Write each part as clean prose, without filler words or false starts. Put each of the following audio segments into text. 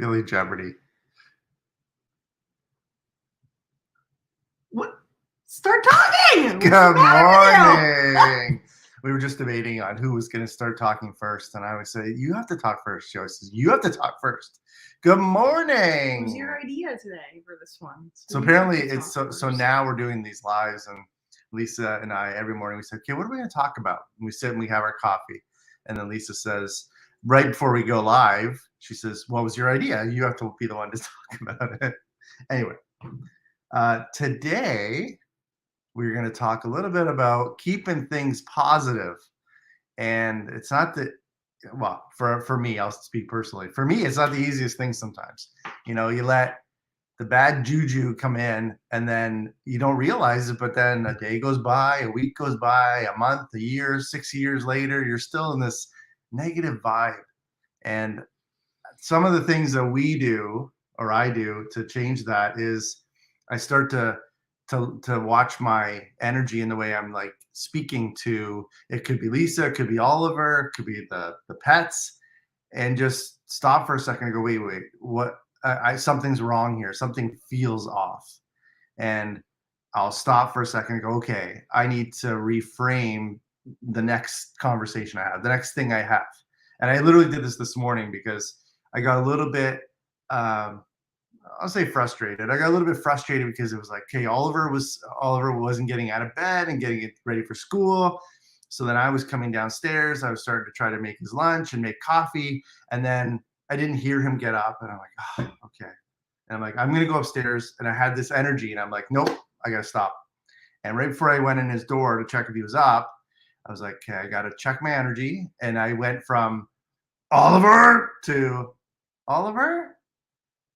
Billy Jeopardy. What? Start talking. Good morning. We were just debating on who was going to start talking first, and I would say, you have to talk first. Joe says, you have to talk first. Good morning. What was your idea today for this one? So apparently it's so now we're doing these lives, and Lisa and I every morning we said, okay, what are we going to talk about? And we sit and we have our coffee, and then Lisa says, right before we go live, she says, what was your idea? You have to be the one to talk about it. Anyway, today we're going to talk a little bit about keeping things positive. And it's not that, well, for me, I'll speak personally. For me, it's not the easiest thing sometimes. You know, you let the bad juju come in and then you don't realize it, but then a day goes by, a week goes by, a month, a year, 6 years later, you're still in this negative vibe. And some of the things that we do, or I do, to change that is I start to watch my energy in the way I'm like speaking to. It could be Lisa, it could be Oliver, it could be the pets, and just stop for a second and go, wait, what? Something's wrong here. Something feels off, and I'll stop for a second and go, okay, I need to reframe the next conversation I have, the next thing I have. And I literally did this morning because I got a little bit I'll say frustrated. I got a little bit frustrated because it was like, okay, Oliver wasn't getting out of bed and getting it ready for school. So then I was coming downstairs. I was starting to try to make his lunch and make coffee. And then I didn't hear him get up. And I'm like, oh, okay. And I'm like, I'm going to go upstairs. And I had this energy. And I'm like, nope, I got to stop. And right before I went in his door to check if he was up, I was like, okay, I got to check my energy. And I went from Oliver to Oliver.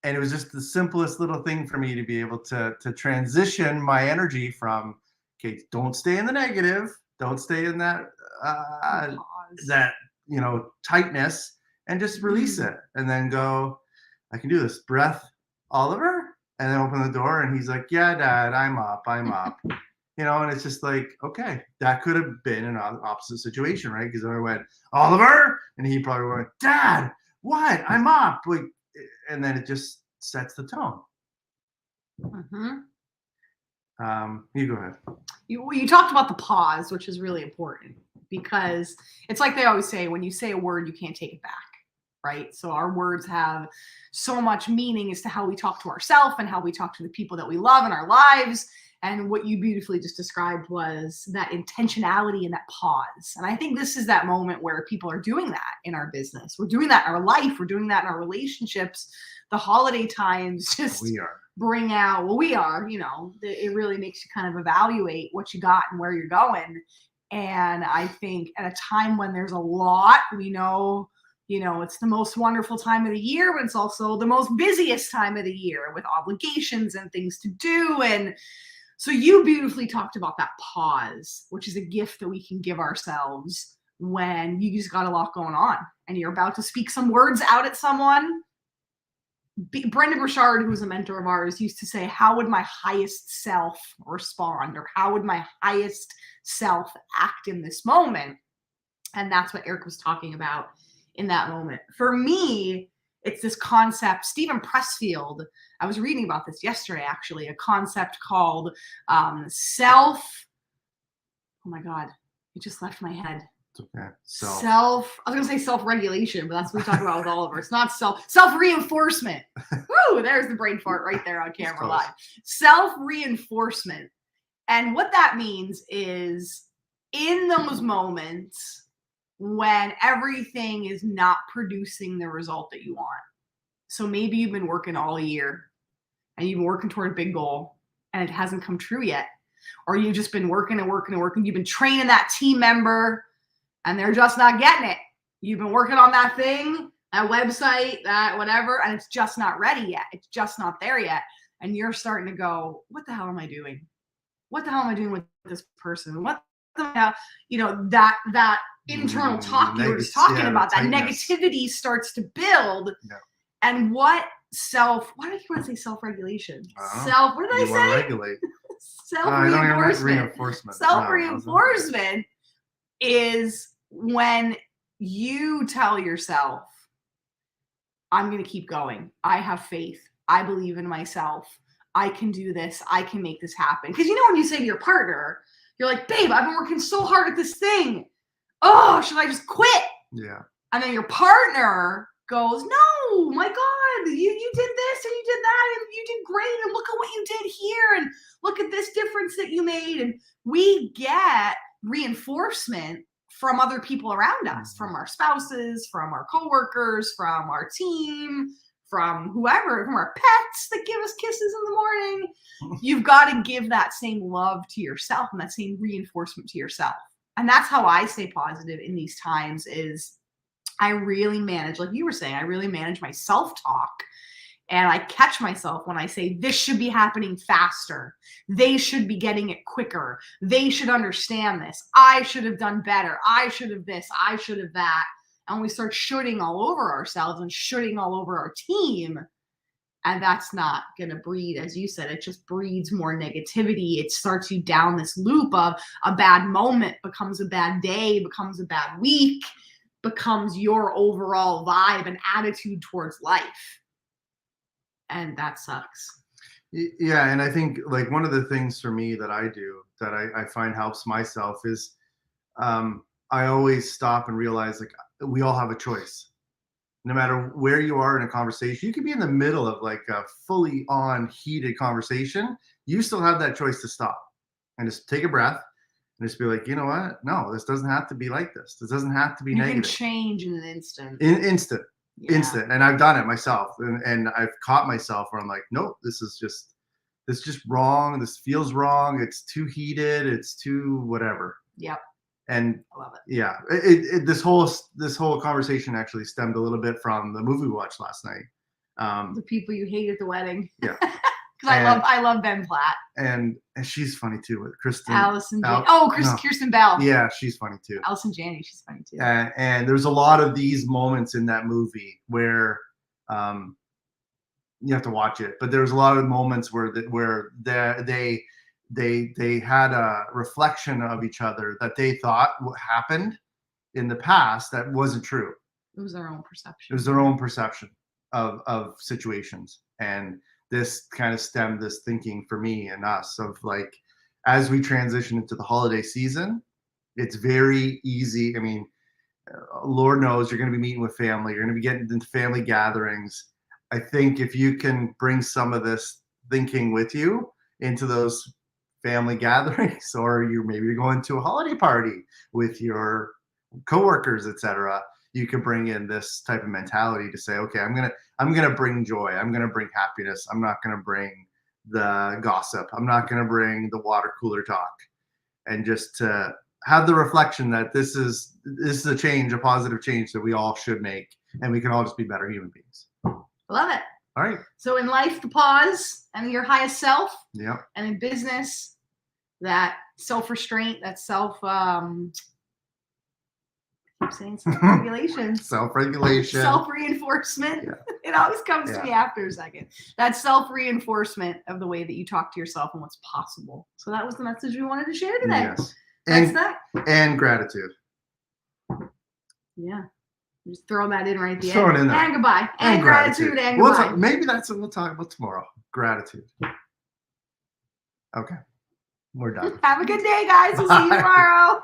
And it was just the simplest little thing for me to be able to transition my energy from, okay, don't stay in the negative, don't stay in that tightness, and just release it, and then go, I can do this. Breath, Oliver, and then open the door, and he's like, yeah, Dad, I'm up. And it's just like, okay, that could have been an opposite situation, right? Because I went, Oliver, and he probably went, Dad, what? I'm up. Like, and then it just sets the tone. Mm-hmm. You go ahead. You talked about the pause, which is really important because it's like they always say, when you say a word, you can't take it back, right? So our words have so much meaning as to how we talk to ourselves and how we talk to the people that we love in our lives. And what you beautifully just described was that intentionality and that pause. And I think this is that moment where people are doing that in our business. We're doing that in our life. We're doing that in our relationships. The holiday times just bring out, well, we are, it really makes you kind of evaluate what you got and where you're going. And I think at a time when there's a lot, we know, it's the most wonderful time of the year, but it's also the most busiest time of the year with obligations and things to do. And so you beautifully talked about that pause, which is a gift that we can give ourselves when you just got a lot going on and you're about to speak some words out at someone. Brendan Burchard, who's a mentor of ours, used to say, how would my highest self respond, or how would my highest self act in this moment? And that's what Eric was talking about in that moment. For me, it's this concept, Stephen Pressfield, I was reading about this yesterday, actually, a concept called oh my God, it just left my head. It's okay. I was going to say self-regulation, but that's what we talk about with Oliver. It's not self-reinforcement. Woo, there's the brain fart right there on camera live. Self-reinforcement. And what that means is in those moments when everything is not producing the result that you want. So maybe you've been working all year and you've been working toward a big goal and it hasn't come true yet. Or you've just been working and working and working. You've been training that team member and they're just not getting it. You've been working on that thing, that website, that whatever, and it's just not ready yet. It's just not there yet. And you're starting to go, what the hell am I doing? What the hell am I doing with this person? What the hell? That internal talk you were just talking about, that negativity starts to build. Yeah. And what did I want to say? Self-regulation. What did I say? Regulate. Self-reinforcement. Self-reinforcement is when you tell yourself, I'm going to keep going. I have faith. I believe in myself. I can do this. I can make this happen. Because when you say to your partner, you're like, babe, I've been working so hard at this thing. Oh, should I just quit? Yeah. And then your partner goes, no, my God, you did this and you did that and you did great. And look at what you did here. And look at this difference that you made. And we get reinforcement from other people around us, from our spouses, from our coworkers, from our team, from whoever, from our pets that give us kisses in the morning. You've got to give that same love to yourself and that same reinforcement to yourself. And that's how I stay positive in these times is I really manage, like you were saying, I really manage my self-talk. And I catch myself when I say, this should be happening faster. They should be getting it quicker. They should understand this. I should have done better. I should have this. I should have that. And we start shooting all over ourselves and shooting all over our team. And that's not going to breed, as you said, it just breeds more negativity. It starts you down this loop of a bad moment becomes a bad day, becomes a bad week, becomes your overall vibe and attitude towards life. And that sucks. Yeah. And I think like one of the things for me that I do that I find helps myself is I always stop and realize like we all have a choice. No matter where you are in a conversation, you could be in the middle of like a fully on heated conversation. You still have that choice to stop and just take a breath and just be like, you know what? No, this doesn't have to be like this. This doesn't have to be negative. You can change in an instant. Instant. And I've done it myself, and I've caught myself where I'm like, nope, this is just wrong. This feels wrong. It's too heated. It's too whatever. Yep. And I love it. Yeah, this whole conversation actually stemmed a little bit from the movie we watched last night. The people you hate at the wedding. Yeah. Because I love Ben Platt. And she's funny too with Kristen. Kirsten Bell. Yeah, she's funny too. Allison Janney, she's funny too. And there's a lot of these moments in that movie where you have to watch it, but there's a lot of moments where they had a reflection of each other that they thought what happened in the past that wasn't true. It was their own perception. It was their own perception of situations. And this kind of stemmed this thinking for me and us of like, as we transition into the holiday season, it's very easy. I mean, Lord knows you're going to be meeting with family. You're going to be getting into family gatherings. I think if you can bring some of this thinking with you into those family gatherings, or you're going to a holiday party with your coworkers, etc., you can bring in this type of mentality to say, okay, I'm gonna bring joy. I'm gonna bring happiness. I'm not gonna bring the gossip. I'm not gonna bring the water cooler talk. And just to have the reflection that this is a change, a positive change that we all should make, and we can all just be better human beings. Love it. All right. So in life, the pause and your highest self. Yeah. And in business, that self-restraint, that keep saying self-regulation. Self-regulation. Self-reinforcement. Yeah. It always comes to me after a second. That self-reinforcement of the way that you talk to yourself and what's possible. So that was the message we wanted to share today. Yes. And gratitude. Yeah. Just throw that in right at the Throw end. It in there. And goodbye. And gratitude and goodbye. Maybe we'll talk about tomorrow. Gratitude. Okay. We're done. Have a good day, guys. We'll see you tomorrow.